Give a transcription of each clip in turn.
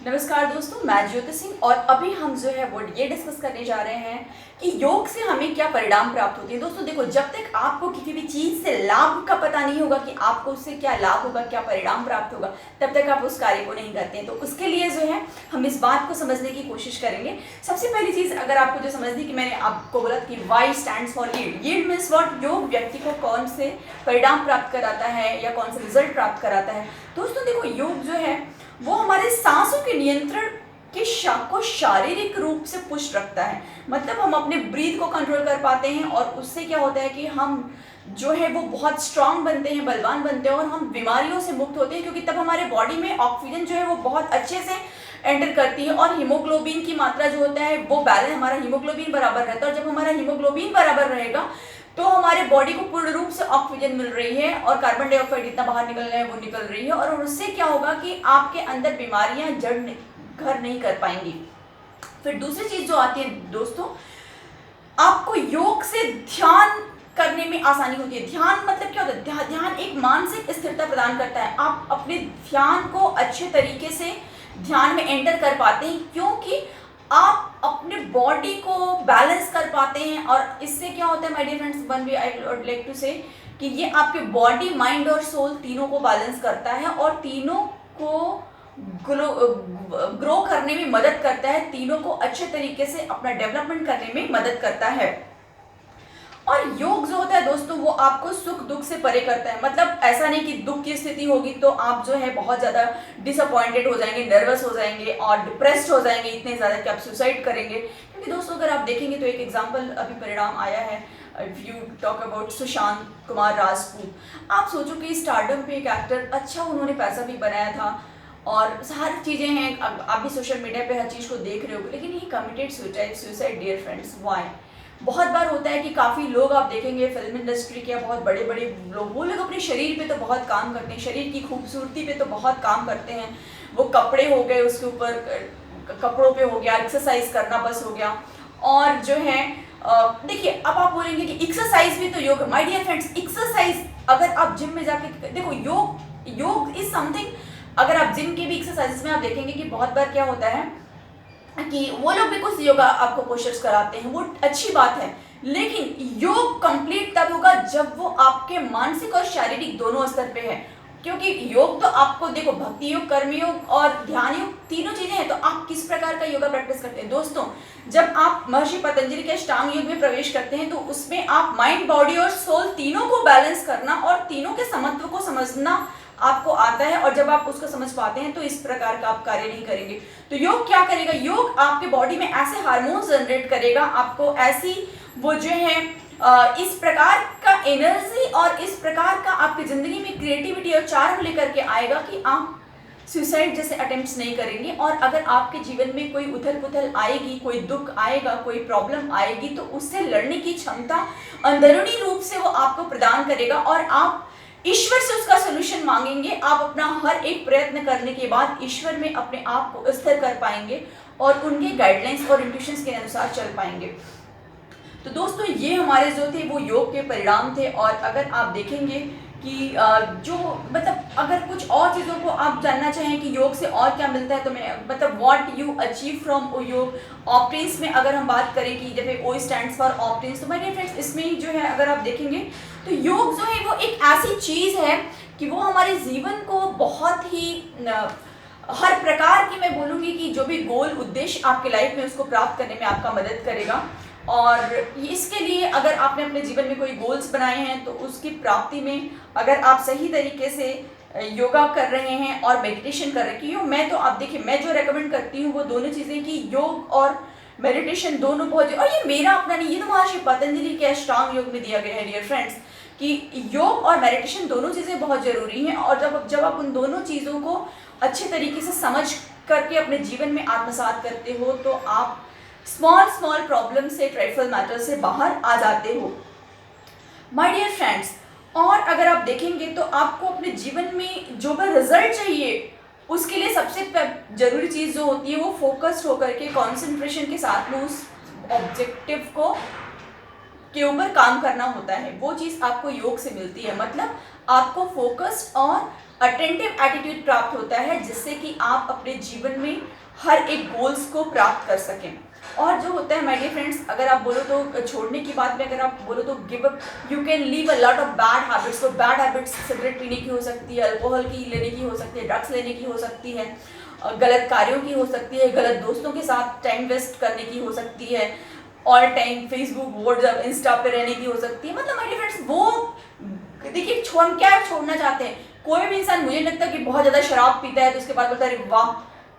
नमस्कार दोस्तों, मैं ज्योति सिंह और अभी हम जो है वो ये डिस्कस करने जा रहे हैं कि योग से हमें क्या परिणाम प्राप्त होते हैं। दोस्तों देखो, जब तक आपको किसी भी चीज़ से लाभ का पता नहीं होगा कि आपको उससे क्या लाभ होगा, क्या परिणाम प्राप्त होगा, तब तक आप उस कार्य को नहीं करते हैं। तो उसके लिए जो है हम इस बात को समझने की कोशिश करेंगे। सबसे पहली चीज़ अगर आपको जो समझनी, कि मैंने आपको बोला कि Y stands for yield. Yield means what? योग व्यक्ति को कौन से परिणाम प्राप्त कराता है या कौन से रिजल्ट प्राप्त कराता है। दोस्तों देखो, योग जो है वो हमारे सांसों के नियंत्रण के को शारीरिक रूप से पुष्ट रखता है। मतलब हम अपने ब्रीथ को कंट्रोल कर पाते हैं और उससे क्या होता है कि हम जो है वो बहुत स्ट्रांग बनते हैं, बलवान बनते हैं और हम बीमारियों से मुक्त होते हैं, क्योंकि तब हमारे बॉडी में ऑक्सीजन जो है वो बहुत अच्छे से एंटर करती है और हीमोग्लोबिन की मात्रा जो होता है वो बैलेंस, हमारा हीमोग्लोबिन बराबर रहता है। और जब हमारा हीमोग्लोबिन बराबर रहेगा तो हमारे बॉडी को पूर्ण रूप से ऑक्सीजन मिल रही है और कार्बन डाइऑक्साइड जितना बाहर निकल रहा है वो निकल रही है, और उससे क्या होगा कि आपके अंदर बीमारियां घर नहीं कर पाएंगी। फिर दूसरी चीज जो आती है दोस्तों, आपको योग से ध्यान करने में आसानी होती है। ध्यान मतलब क्या होता है? ध्यान एक मानसिक स्थिरता प्रदान करता है। आप अपने ध्यान को अच्छे तरीके से ध्यान में एंटर कर पाते हैं, क्योंकि आप अपने बॉडी को बैलेंस कर पाते हैं। और इससे क्या होता है my dear friends, one way I would like to say कि ये आपके बॉडी, माइंड और सोल तीनों को बैलेंस करता है और तीनों को ग्रो करने में मदद करता है, तीनों को अच्छे तरीके से अपना डेवलपमेंट करने में मदद करता है। और योग जो होता है दोस्तों वो आपको सुख दुख से परे करता है। मतलब ऐसा नहीं कि दुख की स्थिति होगी तो आप जो है बहुत ज़्यादा डिसअपॉइंटेड हो जाएंगे, नर्वस हो जाएंगे और डिप्रेस्ड हो जाएंगे इतने ज़्यादा कि आप सुसाइड करेंगे। क्योंकि दोस्तों अगर आप देखेंगे तो एक एग्जाम्पल अभी परिणाम आया है, if you talk about Sushant Kumar Rajput. आप सोचो कि स्टारडम पे एक एक्टर, अच्छा उन्होंने पैसा भी बनाया था और सारी चीज़ें हैं, आप भी सोशल मीडिया पे हर चीज़ को देख रहे हो, लेकिन he committed suicide dear friends. Why? बहुत बार होता है कि काफ़ी लोग आप देखेंगे फिल्म इंडस्ट्री के बहुत बड़े बड़े लोग, वो लोग अपने शरीर पे तो बहुत काम करते हैं, शरीर की खूबसूरती पे तो बहुत काम करते हैं। वो कपड़े हो गए, उसके ऊपर कपड़ों पे हो गया, एक्सरसाइज करना बस हो गया। और जो है देखिए, अब आप बोलेंगे कि एक्सरसाइज भी तो योग। माय डियर फ्रेंड्स, एक्सरसाइज अगर आप जिम में जाके देखो, योग इज समथिंग। अगर आप जिम के भी एक्सरसाइजेस में आप देखेंगे कि बहुत बार क्या होता है कि वो लोग भी कुछ योगा आपको पोस्चर्स कराते हैं, वो अच्छी बात है, लेकिन योग कंप्लीट तब होगा जब वो आपके मानसिक और शारीरिक दोनों स्तर पे है। क्योंकि योग तो आपको देखो, भक्ति योग, कर्म योग और ध्यान योग तीनों चीजें हैं। तो आप किस प्रकार का योगा प्रैक्टिस करते हैं दोस्तों? जब आप महर्षि पतंजलि के अष्टांग योग में प्रवेश करते हैं तो उसमें आप माइंड, बॉडी और सोल तीनों को बैलेंस करना और तीनों के समत्व को समझना आपको आता है। और जब आप उसको समझ पाते हैं तो इस प्रकार का आप कार्य नहीं करेंगे। तो योग क्या करेगा? योग आपके बॉडी में ऐसे हार्मोन्स जनरेट करेगा, आपको ऐसी वो जो है इस प्रकार का एनर्जी और इस प्रकार का आपकी जिंदगी में क्रिएटिविटी और चार्म लेकर के आएगा कि आप सुसाइड जैसे अटेम्प्ट्स नहीं करेंगे। और अगर आपके जीवन में कोई उथल पुथल आएगी, कोई दुख आएगा, कोई प्रॉब्लम आएगी, तो उससे लड़ने की क्षमता अंदरूनी रूप से वो आपको प्रदान करेगा और आप ईश्वर से उसका सोल्यूशन मांगेंगे। आप अपना हर एक प्रयत्न करने के बाद ईश्वर में अपने आप को स्थिर कर पाएंगे और उनके गाइडलाइंस और इंट्यूशंस के अनुसार चल पाएंगे। तो दोस्तों ये हमारे जो थे वो योग के परिणाम थे। और अगर आप देखेंगे कि जो मतलब अगर कुछ और चीज़ों को आप जानना चाहें कि योग से और क्या मिलता है, तो मैं मतलब व्हाट यू अचीव फ्रॉम योग। ऑप्टेंस में अगर हम बात करें कि जैसे ओ स्टैंड्स फॉर ऑप्टेंस, तो माय डियर फ्रेंड्स इसमें जो है अगर आप देखेंगे तो योग जो है वो एक ऐसी चीज़ है कि वो हमारे जीवन को बहुत ही हर प्रकार की, मैं बोलूँगी कि जो भी गोल उद्देश्य आपके लाइफ में उसको प्राप्त करने में आपका मदद करेगा। और इसके लिए अगर आपने अपने जीवन में कोई गोल्स बनाए हैं तो उसकी प्राप्ति में अगर आप सही तरीके से योगा कर रहे हैं और मेडिटेशन कर रहे हैं, क्योंकि मैं तो आप देखिए, मैं जो रेकमेंड करती हूँ वो दोनों चीज़ें कि योग और मेडिटेशन दोनों बहुत, और ये मेरा अपना नहीं, ये तो महर्षि पतंजलि के अष्टांग योग में दिया गया है डियर फ्रेंड्स, कि योग और मेडिटेशन दोनों चीज़ें बहुत ज़रूरी हैं। और जब आप उन दोनों चीज़ों को अच्छे तरीके से समझ करके अपने जीवन में आत्मसात करते हो तो आप स्मॉल प्रॉब्लम से, ट्राइफल मैटर से बाहर आ जाते हो माय डियर फ्रेंड्स। और अगर आप देखेंगे तो आपको अपने जीवन में जो भी रिजल्ट चाहिए उसके लिए सबसे जरूरी चीज़ जो होती है वो फोकस्ड होकर के, कॉन्सेंट्रेशन के साथ में उस ऑब्जेक्टिव को के ऊपर काम करना होता है, वो चीज़ आपको योग से मिलती है। मतलब आपको फोकस्ड और अटेंटिव एटीट्यूड प्राप्त होता है, जिससे कि आप अपने जीवन में हर एक गोल्स को प्राप्त कर सकें। और जो होता है माय डियर फ्रेंड्स, अगर आप बोलो तो छोड़ने की बात में अगर आप बोलो तो give up, you can leave a lot of bad habits. तो बैड हैबिट्स सिगरेट पीने की हो सकती है, अल्कोहल की लेने की हो सकती है, ड्रग्स लेने की हो सकती है, गलत कार्यों की हो सकती है, गलत दोस्तों के साथ टाइम वेस्ट करने की हो सकती है, all time Facebook WhatsApp Insta पे रहने की हो सकती है। मतलब माय डियर फ्रेंड्स, वो देखिए हम क्या छोड़ना चाहते हैं। कोई भी इंसान, मुझे नहीं लगता कि बहुत ज़्यादा शराब पीता है तो उसके बाद बोलता है अरे वाह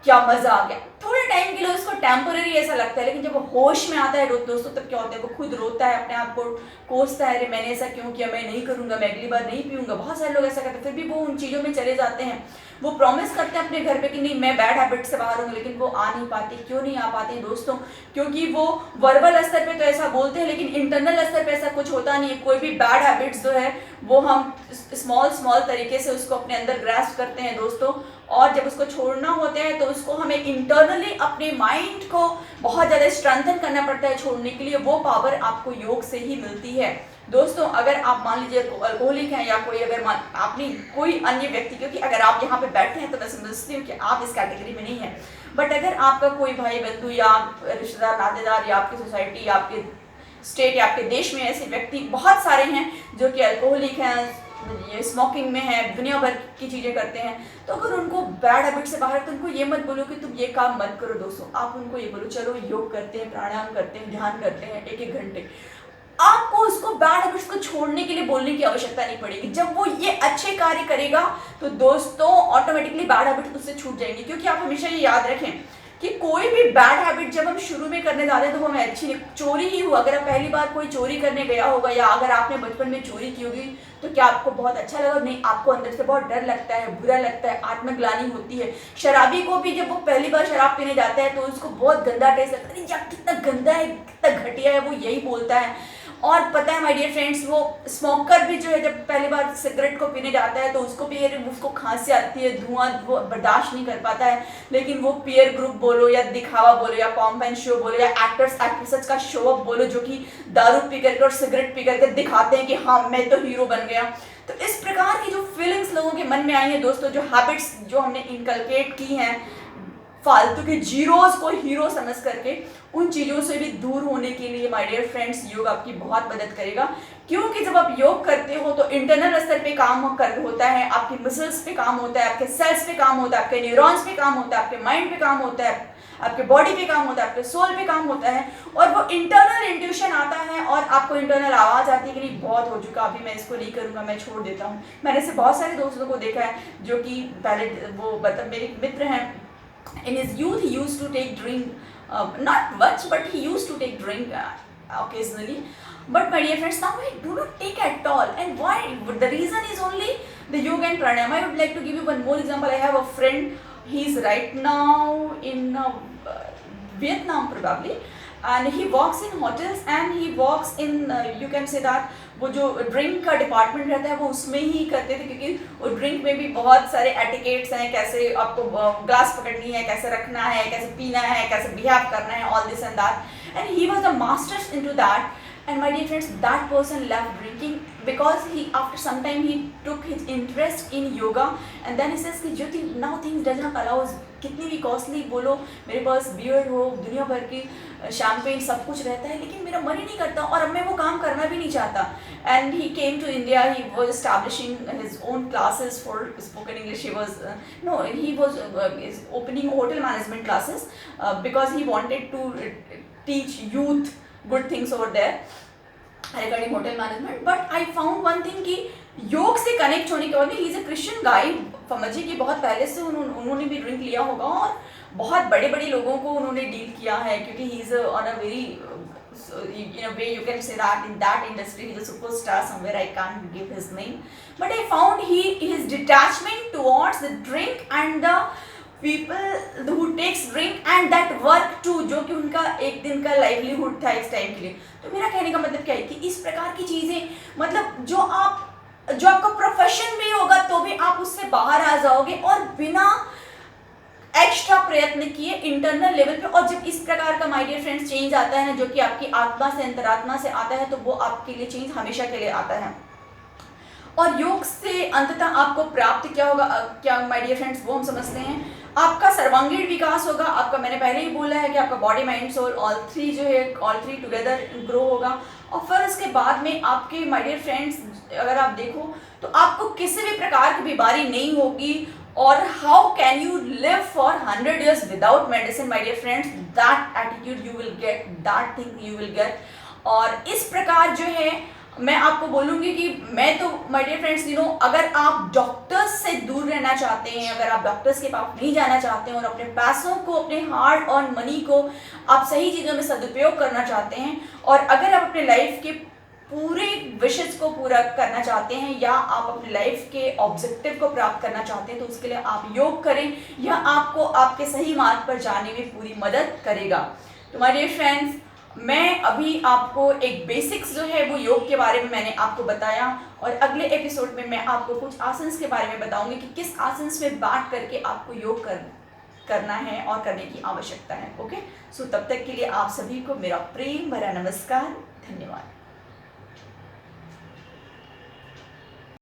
क्या मजा आ गया, थोड़े टाइम के लिए उसको टेम्पोररी ऐसा लगता है, लेकिन जब वो होश में आता है दोस्तों तब क्या होता है, वो खुद रोता है, अपने आप को कोसता है, अरे मैंने ऐसा क्यों किया, मैं नहीं करूंगा, मैं अगली बार नहीं पीऊंगा। बहुत सारे लोग ऐसा करते हैं, फिर भी वो उन चीज़ों में चले जाते हैं। वो प्रॉमिस करते हैं अपने घर पे कि नहीं मैं बैड हैबिट से बाहर हूँ, लेकिन वो आ नहीं पाते। क्यों नहीं आ पाते दोस्तों? क्योंकि वो वर्बल स्तर पे तो ऐसा बोलते हैं, लेकिन इंटरनल स्तर पे ऐसा कुछ होता नहीं है। कोई भी बैड हैबिट्स जो है वो हम स्मॉल तरीके से उसको अपने अंदर ग्रास्प करते हैं दोस्तों, और जब उसको छोड़ना होता है तो उसको हमें इंटरनली अपने माइंड को बहुत ज़्यादा स्ट्रेंथन करना पड़ता है छोड़ने के लिए। वो पावर आपको योग से ही मिलती है दोस्तों। अगर आप मान लीजिए अल्कोहलिक हैं, या कोई अगर आपने कोई अन्य व्यक्ति, क्योंकि अगर आप यहाँ पे बैठे हैं तो मैं समझती हूँ कि आप इस कैटेगरी में नहीं है, बट अगर आपका कोई भाई बंधु या रिश्तेदार नातेदार या आपकी सोसाइटी या आपके स्टेट या आपके देश में ऐसे व्यक्ति बहुत सारे हैं जो कि अल्कोहलिक हैं, ये स्मोकिंग में है, दुनिया भर की चीज़ें करते हैं, तो अगर उनको बैड हैबिट से बाहर, तो उनको ये मत बोलो कि तुम ये काम मत करो दोस्तों। आप उनको ये बोलो चलो योग करते हैं, प्राणायाम करते हैं, ध्यान करते हैं 1-1 घंटे। आपको उसको बैड हैबिट्स को छोड़ने के लिए बोलने की आवश्यकता नहीं पड़ेगी। जब वो ये अच्छे कार्य करेगा तो दोस्तों ऑटोमेटिकली बैड हैबिट्स उससे छूट जाएंगी। क्योंकि आप हमेशा ये याद रखें कि कोई भी बैड हैबिट जब हम शुरू में करने जाते हैं तो वो हमें अच्छी नहीं, चोरी ही हुआ, अगर आप पहली बार कोई चोरी करने गया होगा या अगर आपने बचपन में चोरी की होगी तो क्या आपको बहुत अच्छा लगा? नहीं, आपको अंदर से बहुत डर लगता है, बुरा लगता है, आत्मग्लानि होती है। शराबी को भी जब वो पहली बार शराब पीने जाता है तो उसको बहुत गंदा टेस्ट लगता है, यार कितना गंदा है, कितना घटिया है, वो यही बोलता है। और पता है माय डियर फ्रेंड्स, वो स्मोकर भी जो है जब पहली बार सिगरेट को पीने जाता है तो उसको भी उसको खांसी आती है, धुआं वो बर्दाश्त नहीं कर पाता है। लेकिन वो पीयर ग्रुप बोलो या दिखावा बोलो या पॉम्प एंड शो बोलो या एक्टर्स एक्ट्रेसेस का शो अप बोलो, जो कि दारू पी करके और सिगरेट पी करके दिखाते हैं कि हाँ मैं तो हीरो बन गया। तो इस प्रकार की जो फीलिंग्स लोगों के मन में आई है दोस्तों, जो हैबिट्स जो हमने इनकलकेट की हैं फालतू के जीरोज को हीरो समझ करके, उन चीज़ों से भी दूर होने के लिए माय डियर फ्रेंड्स योग आपकी बहुत मदद करेगा। क्योंकि जब आप योग करते हो तो इंटरनल स्तर पे काम होता है, आपके मसल्स पे काम होता है, आपके सेल्स पे काम होता है, आपके न्यूरॉन्स पे काम होता है, आपके माइंड पे काम होता है, आपके बॉडी पे काम होता है, आपके सोल पे काम होता है, और वो इंटरनल इंट्यूशन आता है और आपको इंटरनल आवाज़ आती है कि नहीं बहुत हो चुका, अभी मैं इसको नहीं करूँगा, मैं छोड़ देता हूँ। मैंने ऐसे बहुत सारे दोस्तों को देखा है जो कि पहले वो मतलब मेरे मित्र हैं, in his youth he used to take drink, not much but he used to take drink occasionally, but my dear friends now I do not take at all. And why? The reason is only the yoga and pranayama. I would like to give you one more example. I have a friend, he is right now in Vietnam probably, and he works in hotels and he works in you can say that वो जो drink का department रहता है वो उसमें ही करते थे, क्योंकि वो ड्रिंक में भी बहुत सारे एटिकेट्स हैं, कैसे आपको ग्लास पकड़नी है, कैसे रखना है, कैसे पीना है, कैसे बिहेव करना है, all this and that, and he was the masters into that. And my dear friends, that person left drinking because he, after some time, he took his interest in yoga, and then he says कि ज्योति now things does not allow us, कितनी भी costly बोलो, मेरे पास beard हो, दुनिया भर की champagne सब कुछ रहता है, लेकिन मेरा मन ही नहीं करता और अब मैं वो काम करना भी नहीं चाहता। And he came to India, he was establishing his own classes for spoken English. He was he was is opening hotel management classes because he wanted to teach youth good things over there regarding hotel management. But I found one thing कि योग से connect होने के बाद he is a Christian गाय, समझिए कि बहुत पहले से उन्होंने भी ड्रिंक लिया होगा और बहुत बड़े बड़े लोगों को उन्होंने डील किया है, क्योंकि he is on a very in a way you can say that in that industry he's a superstar somewhere, I can't give his name, but I found his detachment towards the drink and the people who takes drink and that work too, जो कि उनका एक दिन का livelihood था इस time के लिए। तो मेरा कहने का मतलब क्या है कि इस प्रकार की चीज़ें, मतलब जो आपका प्रोफेशन भी होगा तो भी आप उससे बाहर आ जाओगे और बिना एक्स्ट्रा प्रयत्न किए इंटरनल लेवल पे। और जब इस प्रकार का माय डियर फ्रेंड्स चेंज आता है ना, जो कि आपकी आत्मा से अंतरात्मा से आता है, तो वो आपके लिए चेंज हमेशा के लिए आता है। और योग से अंततः आपको प्राप्त क्या होगा, क्या माय डियर फ्रेंड्स, वो हम समझते हैं। आपका सर्वांगीण विकास होगा। आपका, मैंने पहले ही बोला है कि आपका body mind soul all three जो है, ऑल थ्री टुगेदर ग्रो होगा। और फिर उसके बाद में आपके माय डियर फ्रेंड्स, अगर आप देखो तो आपको किसी भी प्रकार की बीमारी नहीं होगी। और how can you live for 100 years without medicine my dear friends, that attitude you will get, that thing you will get. और इस प्रकार जो है मैं आपको बोलूँगी कि मैं तो माय डियर फ्रेंड्स, अगर आप डॉक्टर्स से दूर रहना चाहते हैं, अगर आप डॉक्टर्स के पास नहीं जाना चाहते हैं और अपने पैसों को, अपने हार्ड अर्न मनी को आप सही चीज़ों में सदुपयोग करना चाहते हैं, और अगर आप अपने लाइफ के पूरे विशेष को पूरा करना चाहते हैं, या आप अपने लाइफ के ऑब्जेक्टिव को प्राप्त करना चाहते हैं, तो उसके लिए आप योग करें। यह आपको आपके सही मार्ग पर जाने में पूरी मदद करेगा। तो माय डियर फ्रेंड्स, मैं अभी आपको एक बेसिक्स जो है वो योग के बारे में मैंने आपको बताया, और अगले एपिसोड में मैं आपको कुछ आसन्स के बारे में बताऊंगी कि किस आसन्स में बैठ करके आपको योग करना है और करने की आवश्यकता है। ओके, सो तब तक के लिए आप सभी को मेरा प्रेम भरा नमस्कार, धन्यवाद।